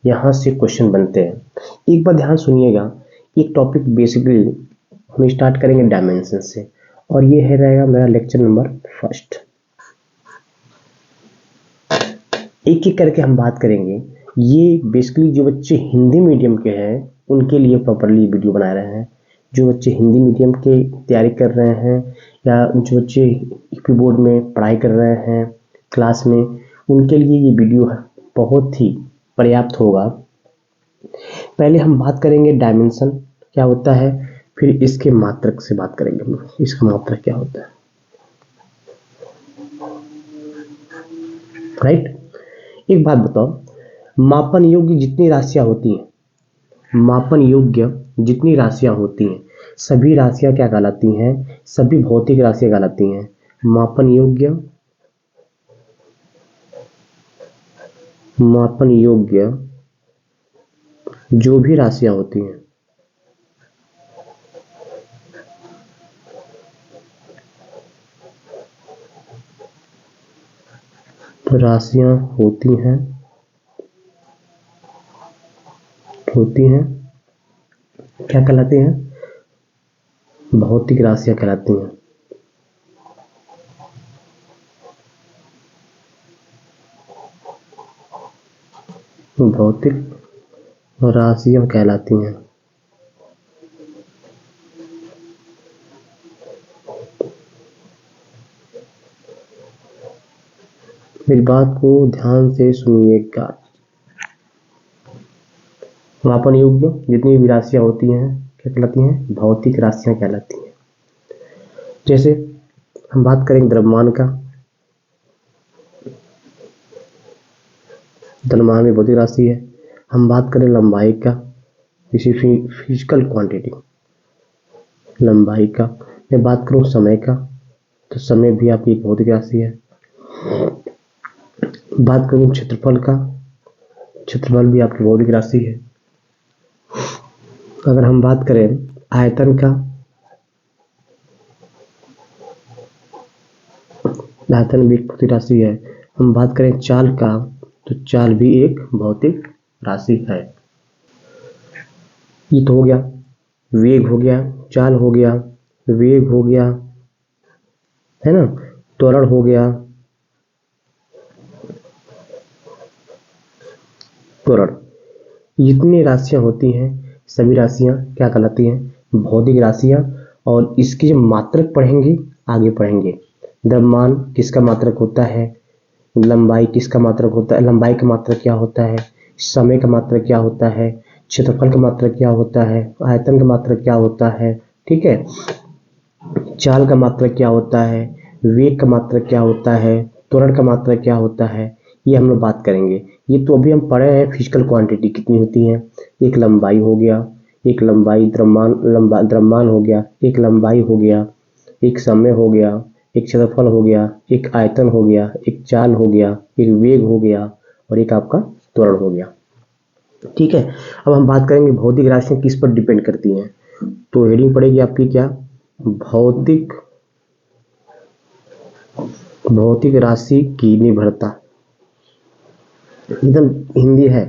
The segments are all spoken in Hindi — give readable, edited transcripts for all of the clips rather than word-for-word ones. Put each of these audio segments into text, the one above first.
यहाँ से क्वेश्चन बनते हैं। एक बार ध्यान सुनिएगा, एक टॉपिक बेसिकली हम स्टार्ट करेंगे डायमेंशन से, और ये है रहेगा मेरा लेक्चर नंबर 1। एक एक करके हम बात करेंगे। ये बेसिकली जो बच्चे हिंदी मीडियम के हैं उनके लिए प्रॉपरली वीडियो बना रहे हैं। जो बच्चे हिंदी मीडियम के तैयारी कर रहे हैं या जो बच्चे यूपी बोर्ड में पढ़ाई कर रहे हैं क्लास में, उनके लिए ये वीडियो बहुत ही पर्याप्त होगा। पहले हम बात करेंगे डायमेंशन क्या होता है, फिर इसके मात्रक से बात करेंगे हम लोग, इसका मात्रक क्या होता है। राइट। एक बात बताओ, मापन योग्य जितनी राशियां होती हैं, मापन योग्य जितनी राशियां होती हैं, सभी राशियां क्या कहलाती हैं? सभी भौतिक राशियां कहलाती हैं। मापन योग्य जो भी राशियां होती हैं, राशियां होती हैं क्या कहलाती हैं? भौतिक राशियां कहलाती हैं। भौतिक राशियां कहलाती हैं। मेरी बात को ध्यान से सुनिएगा। मापन योग्य जितनी भी राशियां होती हैं क्या कहलाती हैं? भौतिक राशियां कहलाती हैं। जैसे हम बात करेंगे द्रव्यमान का, द्रव्यमान में भौतिक राशि है। हम बात करें लंबाई का, इसी फिजिकल क्वांटिटी, लंबाई का। मैं बात करूं समय का, तो समय भी आपकी एक भौतिक राशि है। बात करूं क्षेत्रफल का, क्षेत्रफल भी आपकी भौतिक राशि है। अगर हम बात करें आयतन का, आयतन भी एक भौतिक राशि है। हम बात करें चाल का, तो चाल भी एक भौतिक राशि है। ये तो हो गया, वेग हो गया, चाल हो गया, वेग हो गया, है ना, त्वरण हो गया। त्वरण, जितनी राशियां होती हैं सभी राशियां क्या कहलाती हैं? भौतिक राशियां। और इसकी जो मात्रक पढ़ेंगे आगे पढ़ेंगे। द्रव्यमान किसका मात्रक होता है? लंबाई किसका मात्रक होता है? लंबाई का मात्रक क्या होता है? समय का मात्रक क्या होता है? क्षेत्रफल का मात्रक क्या होता है? आयतन का मात्रक क्या होता है? ठीक है। चाल का मात्रक क्या होता है? वेग का मात्रक क्या होता है? त्वरण का मात्रक क्या होता है? ये हम लोग बात करेंगे। ये तो अभी हम पढ़े हैं फिजिकल क्वांटिटी कितनी होती है। एक लंबाई हो गया, एक लंबाई द्रव्यमान हो गया, एक लंबाई हो गया, एक समय हो गया, एक क्षेत्रफल हो गया, एक आयतन हो गया, एक चाल हो गया, एक वेग हो गया, और एक आपका त्वरण हो गया। ठीक है। अब हम बात करेंगे भौतिक राशियां किस पर डिपेंड करती हैं। तो हेडिंग पड़ेगी आपकी क्या? भौतिक राशि की निर्भरता। एकदम हिंदी है,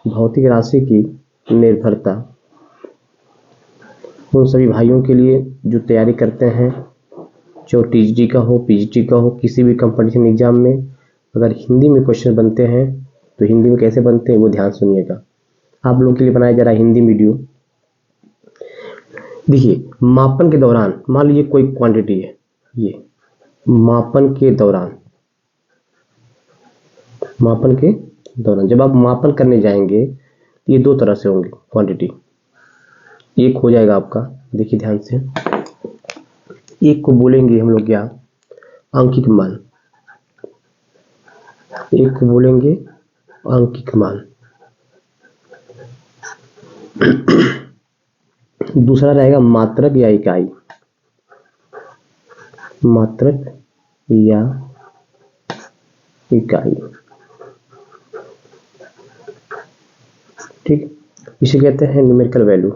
भौतिक राशि की निर्भरता। उन सभी भाइयों के लिए जो तैयारी करते हैं, जो टीजीटी का हो, पीजीटी का हो, किसी भी कंपटीशन एग्जाम में अगर हिंदी में क्वेश्चन बनते हैं तो हिंदी में कैसे बनते हैं वो ध्यान सुनिएगा। आप लोगों के लिए बनाया जा रहा है हिंदी वीडियो। देखिए, मापन के दौरान मान लीजिए कोई क्वांटिटी है, ये मापन के दौरान जब आप मापन करने जाएंगे, ये दो तरह से होंगे क्वांटिटी। एक हो जाएगा आपका, देखिए ध्यान से, एक को बोलेंगे हम लोग क्या? अंकित मान। एक को बोलेंगे अंकित मान। दूसरा रहेगा मात्रक या इकाई। मात्रक या इकाई, ठीक। इसे कहते हैं न्यूमेरिकल वैल्यू।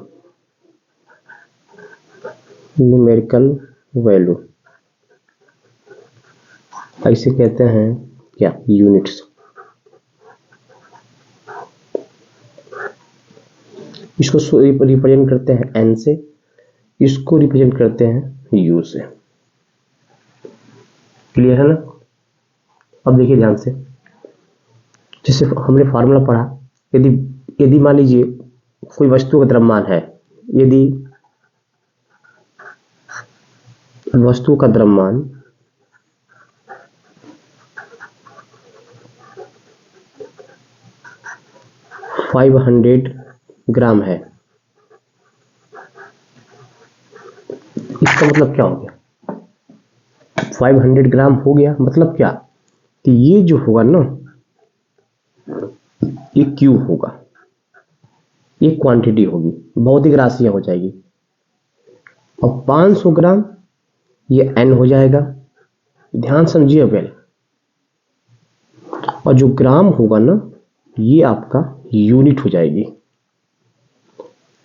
न्यूमेरिकल वैल्यू ऐसे कहते हैं क्या? यूनिट्स। इसको रिप्रेजेंट करते हैं n से, इसको रिप्रेजेंट करते हैं u से। क्लियर है ना? अब देखिए ध्यान से, जैसे हमने फॉर्मूला पढ़ा, यदि यदि मान लीजिए कोई वस्तु का द्रव्यमान है, यदि वस्तु का द्रव्यमान 500 ग्राम है, इसका मतलब क्या हो गया? 500 ग्राम हो गया, मतलब क्या कि ये जो होगा ना, ये क्यू होगा, ये क्वांटिटी होगी, भौतिक राशियां हो जाएगी। और 500 ग्राम ये n हो जाएगा, ध्यान समझिए पहले। और जो ग्राम होगा ना, ये आपका यूनिट हो जाएगी।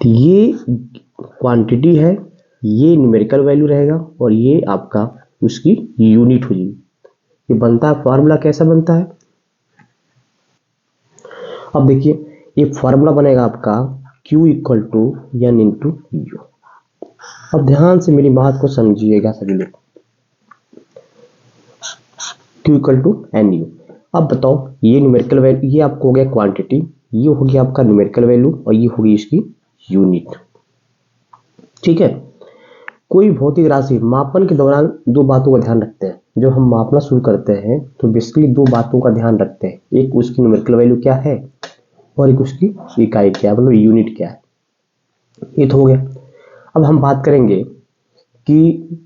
तो ये क्वांटिटी है, ये न्यूमेरिकल वैल्यू रहेगा, और ये आपका उसकी यूनिट हो जाएगी। ये बनता है फॉर्मूला, कैसा बनता है? अब देखिए, ये फॉर्मूला बनेगा आपका Q equal to N into U. अब ध्यान से मेरी बात को समझिएगा सभी लोग। Q equal to N U. अब बताओ, ये न्यूमेरिकल वैल्यू, ये आपको हो गया क्वांटिटी, ये हो गया आपका न्यूमेरिकल वैल्यू, और ये होगी इसकी यूनिट। ठीक है? कोई भौतिक राशि मापन के दौरान दो बातों का ध्यान रखते हैं। जब हम मापना शुरू करते हैं तो बेसिकली दो बातों का ध्यान रखते हैं, एक उसकी न्यूमेरिकल वैल्यू क्या है, और एक उसकी इकाई क्या है, मतलब यूनिट क्या है। ये तो हो गया। अब हम बात करेंगे कि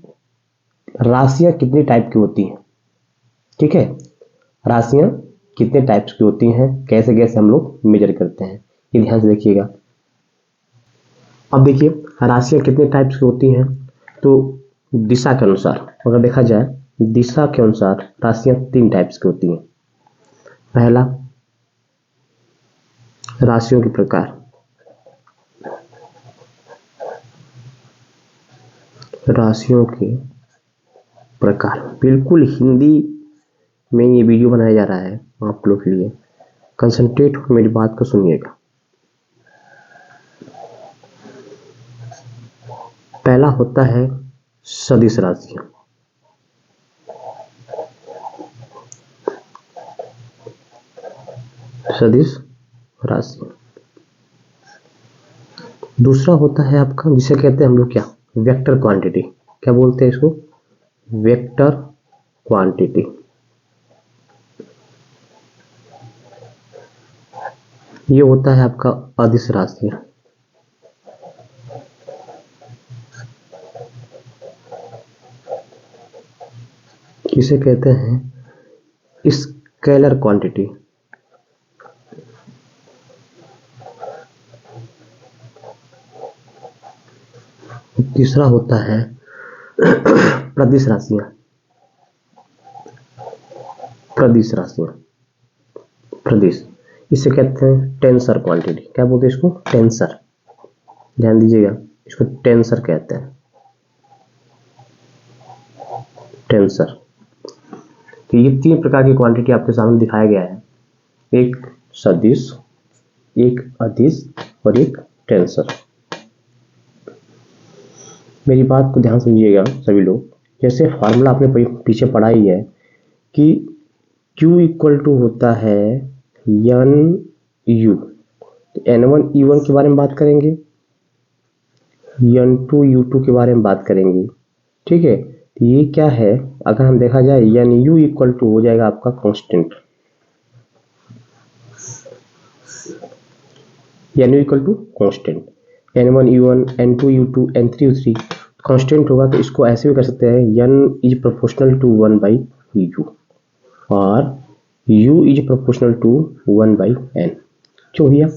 राशियां कितने टाइप की होती हैं। ठीक है? राशियां कितने टाइप्स की होती हैं, कैसे कैसे हम लोग मेजर करते हैं, ये ध्यान से देखिएगा। अब देखिए, राशियां कितने टाइप्स की होती हैं, तो दिशा के अनुसार अगर देखा जाए, दिशा के अनुसार राशियां 3 टाइप्स की होती हैं। पहला, राशियों के प्रकार। राशियों के प्रकार, बिल्कुल हिंदी में ये वीडियो बनाया जा रहा है आप लोग के लिए, कंसंट्रेट हो मेरी बात को सुनिएगा। पहला होता है सदिश राशियां। सदिश राशियां। दूसरा होता है आपका, जिसे कहते हैं हम लोग क्या, वेक्टर क्वांटिटी। क्या बोलते हैं इसको? Vector quantity. ये होता है आपका अदिश राशियां। इसे कहते हैं स्केलर क्वांटिटी। तीसरा होता है प्रदिश राशियां। प्रदिश राशियां, प्रदिश, इसे कहते हैं टेंसर क्वांटिटी। क्या बोलते हैं इसको? टेंसर। ध्यान दीजिएगा, इसको टेंसर कहते हैं, टेंसर। तो ये 3 प्रकार की क्वांटिटी आपके सामने दिखाया गया है, एक सदिश, एक अदिश, और एक टेंसर। मेरी बात को ध्यान समझिएगा सभी लोग। जैसे फार्मूला आपने पीछे पढ़ा ही है कि Q इक्वल टू होता है एन यू। N1 U1 के बारे में बात करेंगे, N2 U2 के बारे में बात करेंगे। ठीक है? तो ये क्या है, अगर हम देखा जाए, एन यू इक्वल टू हो जाएगा आपका constant. N U equal to constant, N1 U1, N2 U2, N3 U3 constant होगा। तो इसको ऐसे भी कर सकते हैं, n is proportional to 1/u और u is proportional to 1/n। क्यों भैया?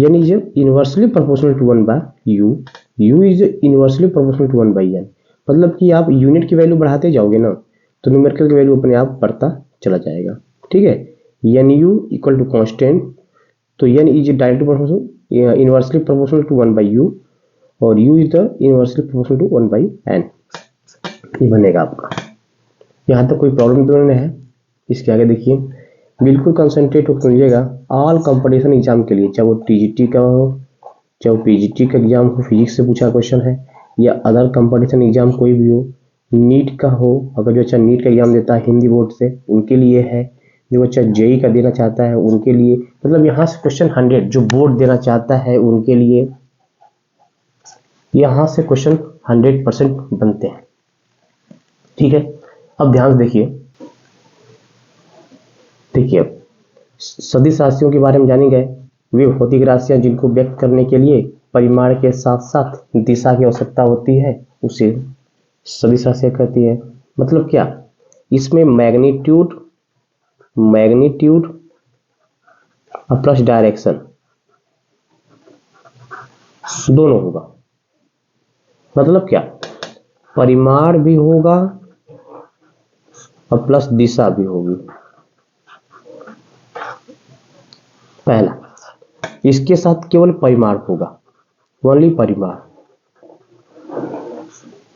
n is inversely proportional to 1/u, u is inversely proportional to 1/n। मतलब कि आप यूनिट की वैल्यू बढ़ाते जाओगे ना, तो न्यूमेरिकल की वैल्यू अपने आप बढ़ता चला जाएगा। ठीक है? N U equal to constant, तो n is directly proportional inversely proportional to 1/u, और u is the inversely proportional to 1/n। ये बनेगा आपका। यहाँ तक कोई प्रॉब्लम तो नहीं है? इसके आगे देखिए, बिल्कुल कंसंट्रेट होकर लीजिएगा ऑल कंपटीशन एग्जाम के लिए, चाहे वो टीजीटी का हो, चाहे वो पीजीटी का एग्जाम हो, फिजिक्स से पूछा क्वेश्चन है, या अदर कंपटीशन एग्जाम कोई भी हो, नीट का हो, अगर जो अच्छा नीट का एग्जाम देता है हिंदी बोर्ड से उनके लिए है, जो अच्छा जेई का देना चाहता है उनके लिए, मतलब यहाँ से क्वेश्चन 100 जो बोर्ड देना चाहता है उनके लिए यहाँ से क्वेश्चन 100% बनते हैं। ठीक है, अब ध्यान से देखिए अब सदिश राशियों के बारे में जानी गए, वे भौतिक राशियां जिनको व्यक्त करने के लिए परिमाण के साथ साथ दिशा की आवश्यकता होती है उसे सदिश राशियां कहती है। मतलब क्या, इसमें मैग्नीट्यूड प्लस डायरेक्शन दोनों होगा। मतलब क्या, परिमाण भी होगा और प्लस दिशा भी होगी। पहला, इसके साथ केवल परिमाण होगा, ओनली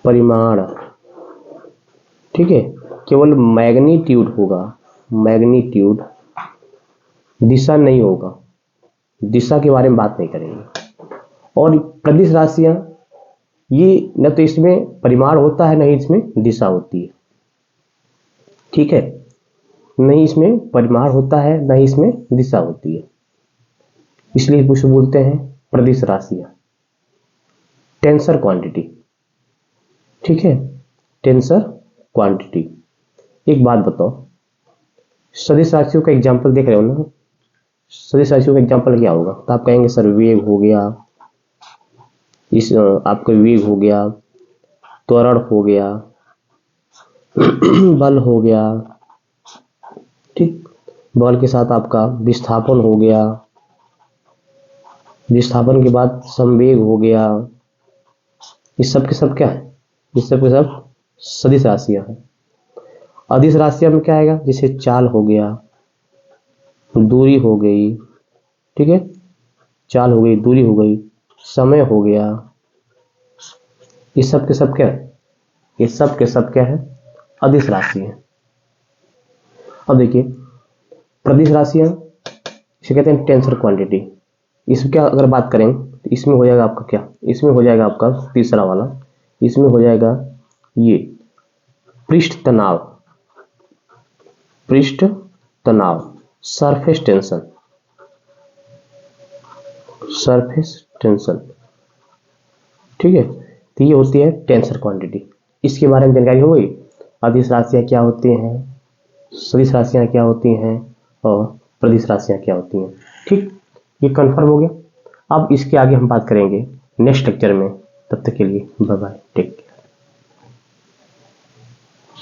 परिमाण। ठीक है, केवल मैग्नीट्यूड होगा, मैग्नीट्यूड, दिशा नहीं होगा, दिशा के बारे में बात नहीं करेंगे। और प्रदिश राशियां ये न तो इसमें परिमाण होता है, नहीं इसमें दिशा होती है। ठीक है, नहीं इसमें परिमाण होता है, नहीं इसमें दिशा होती है, इसलिए उसे बोलते हैं प्रदिश राशियां, टेंसर क्वांटिटी। ठीक है, टेंसर क्वांटिटी। एक बात बताओ, सदिश राशियों का एग्जाम्पल देख रहे हो ना, सदिश राशियों का एग्जाम्पल क्या होगा? तो आप कहेंगे सर वेग हो गया, इस आपका वेग हो गया, त्वरण हो गया, बल हो गया। ठीक, बल के साथ आपका विस्थापन हो गया, विस्थापन के बाद संवेग हो गया। इस सब के सब क्या है? इस सब के सब सदिश राशियां हैं। अदिश राशियां में क्या आएगा? जैसे चाल हो गया, दूरी हो गई, ठीक है, चाल हो गई, दूरी हो गई, समय हो गया। इस सब के सब क्या है? ये सब के सब क्या है? अदिश राशि है। अब देखिए प्रदिश राशियां इसे कहते हैं टेंसर क्वांटिटी। इसमें क्या अगर बात करें तो इसमें हो जाएगा आपका क्या, इसमें हो जाएगा आपका तीसरा वाला, इसमें हो जाएगा ये पृष्ठ तनाव, सरफेस टेंशन। ठीक है, तो ये होती है टेंसर क्वांटिटी। इसके बारे में जानकारी हो गई। अदिश राशियां क्या होती हैं, सदिश राशियां क्या होती हैं और प्रदिश राशियां क्या होती हैं। ठीक, ये कंफर्म हो गया। अब इसके आगे हम बात करेंगे नेक्स्ट लेक्चर में। तब तक के लिए बाय बाय, टेक केयर।